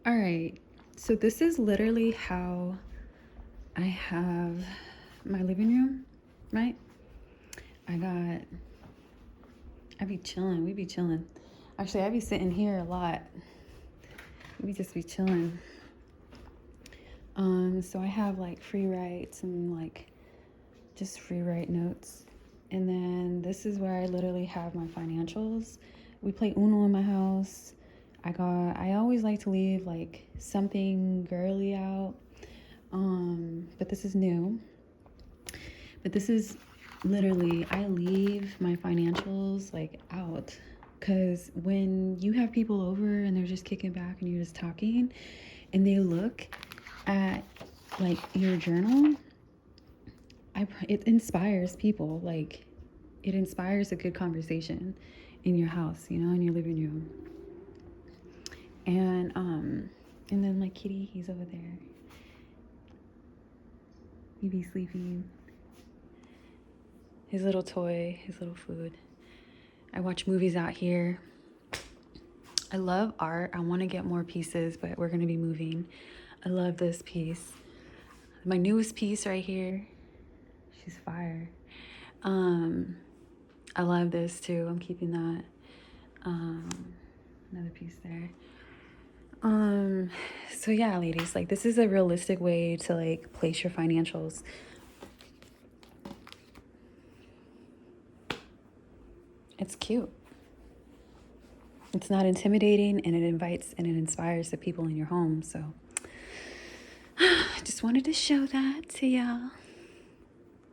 All right, so this is literally how I have my living room, right? I be chilling, we be chilling. Actually, I be sitting here a lot. We just be chilling. So I have like free writes and like just free write notes. And then this is where I literally have my financials. We play Uno in my house. I always like to leave like something girly out. But this is new. But this is literally, I leave my financials like out. Because when you have people over and they're just kicking back and you're just talking and they look at like your journal, it inspires people. Like, it inspires a good conversation in your house, in your living room. And then my kitty, he's over there. He be sleeping. His little toy, his little food. I watch movies out here. I love art. I want to get more pieces, but we're going to be moving. I love this piece. My newest piece right here. She's fire. I love this too. I'm keeping that. Another piece there. So yeah, ladies, like this is a realistic way to like place your financials. It's cute. It's not intimidating, and it invites and it inspires the people in your home. So I just wanted to show that to y'all.